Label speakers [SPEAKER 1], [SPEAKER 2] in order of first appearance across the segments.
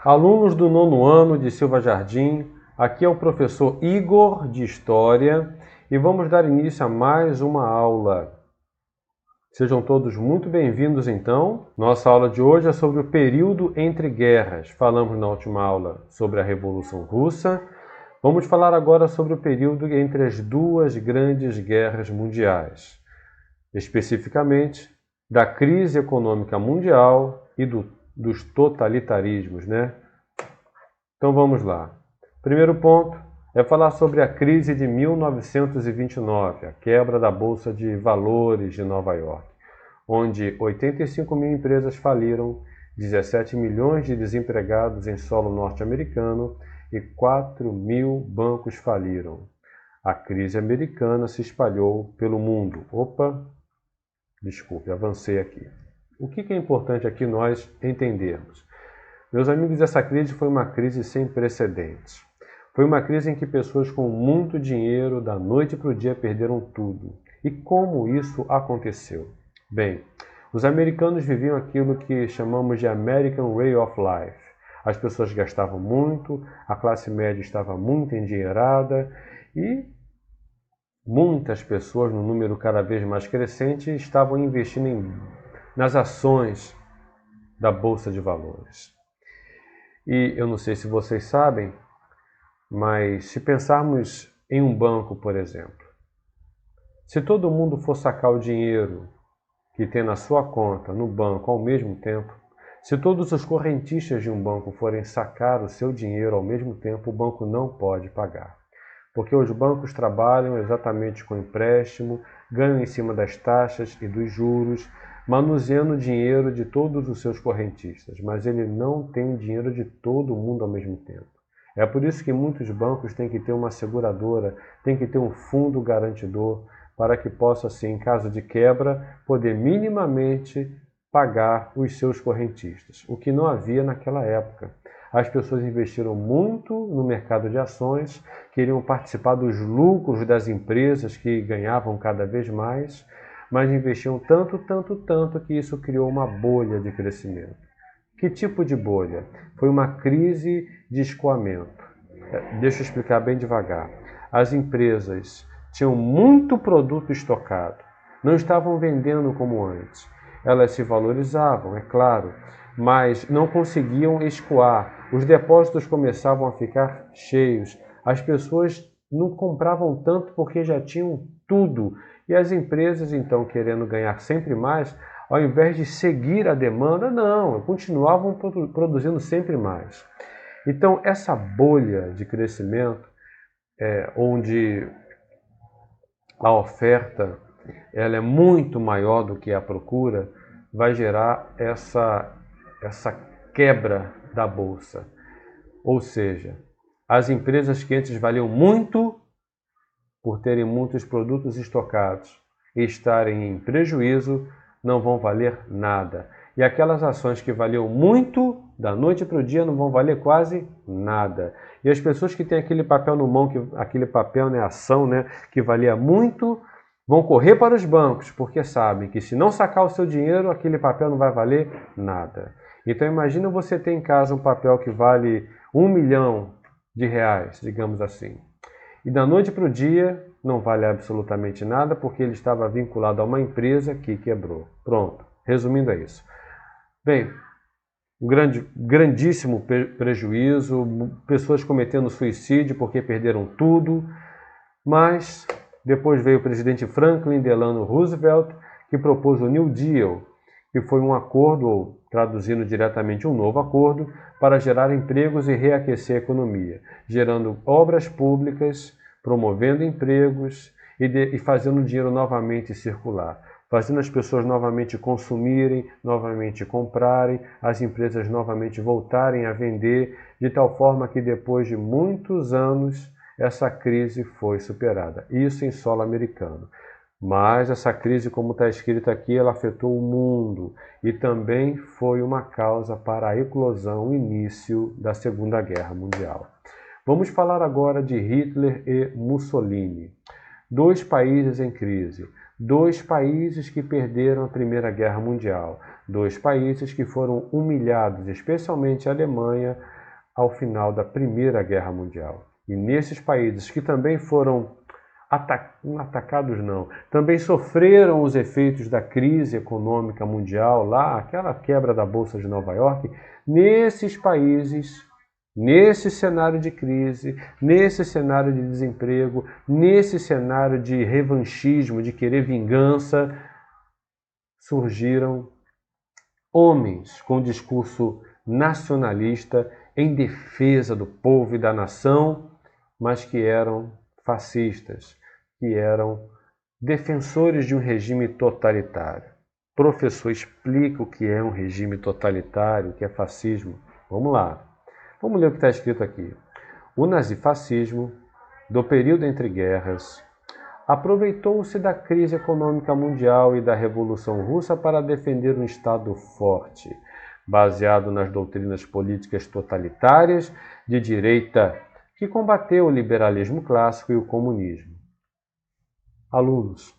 [SPEAKER 1] Alunos do nono ano de Silva Jardim, aqui é o professor Igor de História e vamos dar início a mais uma aula. Sejam todos muito bem-vindos então. Nossa aula de hoje é sobre o período entre guerras. Falamos na última aula sobre a Revolução Russa. Vamos falar agora sobre o período entre as duas grandes guerras mundiais, especificamente da crise econômica mundial e dos totalitarismos, né? Então vamos lá. Primeiro ponto é falar sobre a crise de 1929, a quebra da Bolsa de Valores de Nova York, onde 85 mil empresas faliram, 17 milhões de desempregados em solo norte-americano e 4 mil bancos faliram. A crise americana se espalhou pelo mundo. Desculpe, avancei aqui. O que é importante aqui nós entendermos? Meus amigos, essa crise foi uma crise sem precedentes. Foi uma crise em que pessoas com muito dinheiro, da noite para o dia, perderam tudo. E como isso aconteceu? Bem, os americanos viviam aquilo que chamamos de American Way of Life. As pessoas gastavam muito, a classe média estava muito endinheirada e muitas pessoas, num número cada vez mais crescente, estavam investindo nas ações da Bolsa de Valores. E eu não sei se vocês sabem, mas se pensarmos em um banco, por exemplo, se todo mundo for sacar o dinheiro que tem na sua conta no banco ao mesmo tempo, se todos os correntistas de um banco forem sacar o seu dinheiro ao mesmo tempo, o banco não pode pagar. Porque os bancos trabalham exatamente com empréstimo, ganham em cima das taxas e dos juros, manuseando o dinheiro de todos os seus correntistas, mas ele não tem o dinheiro de todo mundo ao mesmo tempo. É por isso que muitos bancos têm que ter uma seguradora, têm que ter um fundo garantidor, para que possa, assim, em caso de quebra, poder minimamente pagar os seus correntistas, o que não havia naquela época. As pessoas investiram muito no mercado de ações, queriam participar dos lucros das empresas que ganhavam cada vez mais, mas investiam tanto que isso criou uma bolha de crescimento. Que tipo de bolha? Foi uma crise de escoamento. Deixa eu explicar bem devagar. As empresas tinham muito produto estocado, não estavam vendendo como antes. Elas se valorizavam, é claro, mas não conseguiam escoar. Os depósitos começavam a ficar cheios. As pessoas não compravam tanto porque já tinham tudo. E as empresas, então, querendo ganhar sempre mais, ao invés de seguir a demanda, não, continuavam produzindo sempre mais. Então, essa bolha de crescimento, onde a oferta ela é muito maior do que a procura, vai gerar essa quebra da bolsa. Ou seja, as empresas que antes valiam muito por terem muitos produtos estocados e estarem em prejuízo, não vão valer nada. E aquelas ações que valiam muito, da noite para o dia, não vão valer quase nada. E as pessoas que têm aquele papel no mão, aquele papel, né, ação, né, que valia muito, vão correr para os bancos, porque sabem que se não sacar o seu dinheiro, aquele papel não vai valer nada. Então imagina você ter em casa um papel que vale R$1 milhão, digamos assim. E da noite para o dia não vale absolutamente nada porque ele estava vinculado a uma empresa que quebrou. Pronto, resumindo é isso. Bem, um grandíssimo prejuízo, pessoas cometendo suicídio porque perderam tudo, mas depois veio o presidente Franklin Delano Roosevelt, que propôs o New Deal, que foi um acordo, ou traduzindo diretamente um novo acordo, para gerar empregos e reaquecer a economia, gerando obras públicas, promovendo empregos e fazendo o dinheiro novamente circular, fazendo as pessoas novamente consumirem, novamente comprarem, as empresas novamente voltarem a vender, de tal forma que depois de muitos anos essa crise foi superada. Isso em solo americano. Mas essa crise, como está escrito aqui, ela afetou o mundo e também foi uma causa para a eclosão, o início da Segunda Guerra Mundial. Vamos falar agora de Hitler e Mussolini. Dois países em crise, dois países que perderam a Primeira Guerra Mundial, dois países que foram humilhados, especialmente a Alemanha, ao final da Primeira Guerra Mundial. E nesses países que também foram atacados não, também sofreram os efeitos da crise econômica mundial, lá, aquela quebra da Bolsa de Nova York, nesses países, nesse cenário de crise, nesse cenário de desemprego, nesse cenário de revanchismo, de querer vingança, surgiram homens com discurso nacionalista em defesa do povo e da nação, mas que eram fascistas, que eram defensores de um regime totalitário. Professor, explica o que é um regime totalitário, o que é fascismo. Vamos lá. Vamos ler o que está escrito aqui. O nazifascismo, do período entre guerras, aproveitou-se da crise econômica mundial e da Revolução Russa para defender um Estado forte, baseado nas doutrinas políticas totalitárias de direita, que combateu o liberalismo clássico e o comunismo. Alunos,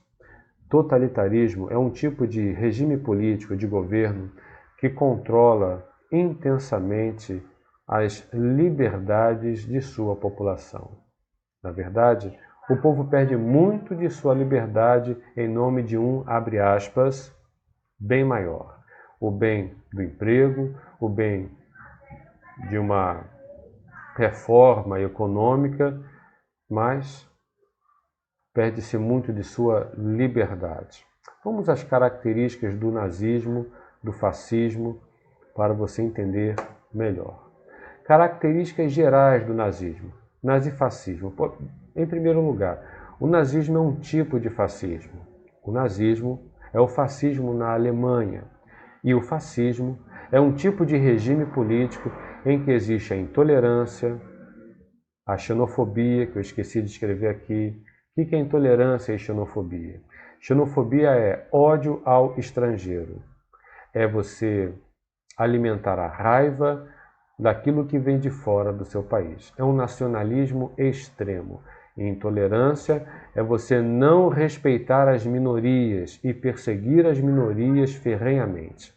[SPEAKER 1] totalitarismo é um tipo de regime político de governo que controla intensamente as liberdades de sua população. Na verdade, o povo perde muito de sua liberdade em nome de um, abre aspas, bem maior. O bem do emprego, o bem de uma reforma econômica, mas perde-se muito de sua liberdade. Vamos às características do nazismo, do fascismo, para você entender melhor. Características gerais do nazismo. Nazifascismo. Em primeiro lugar, o nazismo é um tipo de fascismo. O nazismo é o fascismo na Alemanha. E o fascismo é um tipo de regime político em que existe a intolerância, a xenofobia, que eu esqueci de escrever aqui. O que é intolerância e xenofobia? Xenofobia é ódio ao estrangeiro. É você alimentar a raiva daquilo que vem de fora do seu país. É um nacionalismo extremo. E intolerância é você não respeitar as minorias e perseguir as minorias ferrenhamente.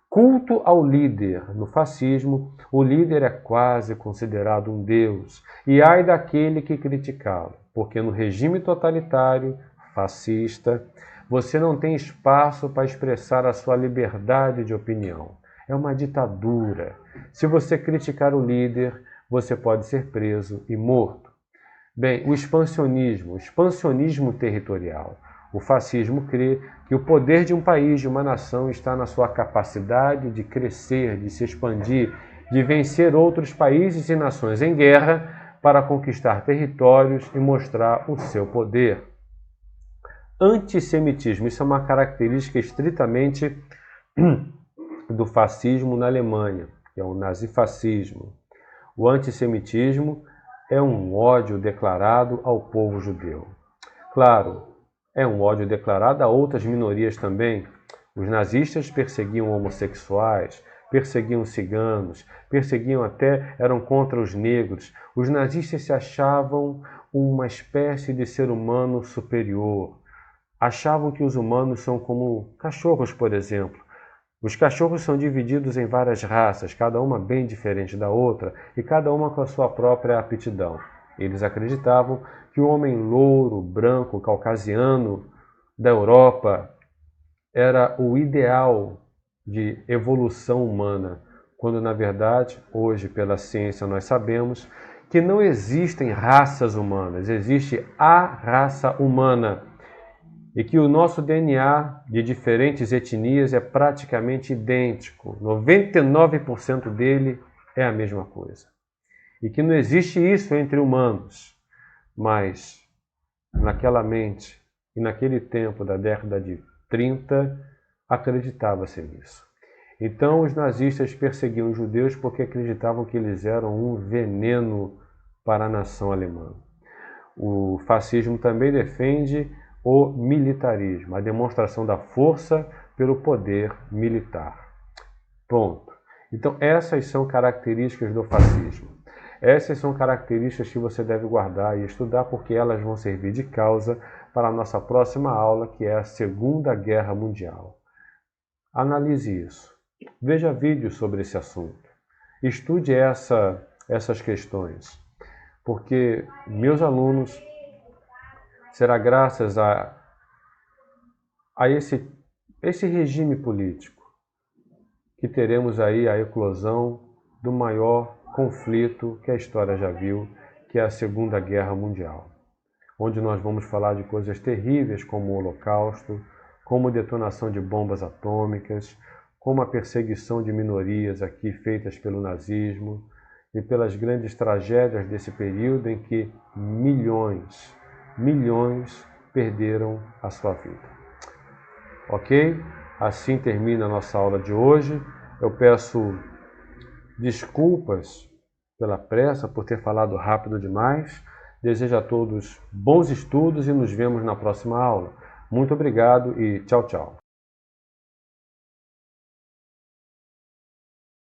[SPEAKER 1] Culto ao líder. No fascismo, o líder é quase considerado um deus, e ai daquele que criticá-lo, porque no regime totalitário, fascista, você não tem espaço para expressar a sua liberdade de opinião. É uma ditadura. Se você criticar o líder, você pode ser preso e morto. Bem, o expansionismo territorial. O fascismo crê que o poder de um país, de uma nação, está na sua capacidade de crescer, de se expandir, de vencer outros países e nações em guerra para conquistar territórios e mostrar o seu poder. Antissemitismo, isso é uma característica estritamente do fascismo na Alemanha, que é o nazifascismo. O antissemitismo é um ódio declarado ao povo judeu. Claro, é um ódio declarado a outras minorias também. Os nazistas perseguiam homossexuais, perseguiam ciganos, eram contra os negros. Os nazistas se achavam uma espécie de ser humano superior. Achavam que os humanos são como cachorros, por exemplo. Os cachorros são divididos em várias raças, cada uma bem diferente da outra e cada uma com a sua própria aptidão. Eles acreditavam que o homem louro, branco, caucasiano da Europa era o ideal de evolução humana, quando na verdade, hoje pela ciência nós sabemos que não existem raças humanas, existe a raça humana. E que o nosso DNA de diferentes etnias é praticamente idêntico. 99% dele é a mesma coisa. E que não existe isso entre humanos. Mas, naquela mente e naquele tempo da década de 30, acreditava-se nisso. Então, os nazistas perseguiam os judeus porque acreditavam que eles eram um veneno para a nação alemã. O fascismo também defende o militarismo, a demonstração da força pelo poder militar. Pronto. Então, essas são características do fascismo. Essas são características que você deve guardar e estudar, porque elas vão servir de causa para a nossa próxima aula, que é a Segunda Guerra Mundial. Analise isso. Veja vídeos sobre esse assunto. estude essas questões, porque meus alunos, será graças a esse regime político que teremos aí a eclosão do maior conflito que a história já viu, que é a Segunda Guerra Mundial, onde nós vamos falar de coisas terríveis como o Holocausto, como detonação de bombas atômicas, como a perseguição de minorias aqui feitas pelo nazismo e pelas grandes tragédias desse período em que milhões perderam a sua vida. Ok? Assim termina a nossa aula de hoje. Eu peço desculpas pela pressa, por ter falado rápido demais. Desejo a todos bons estudos e nos vemos na próxima aula. Muito obrigado e tchau, tchau.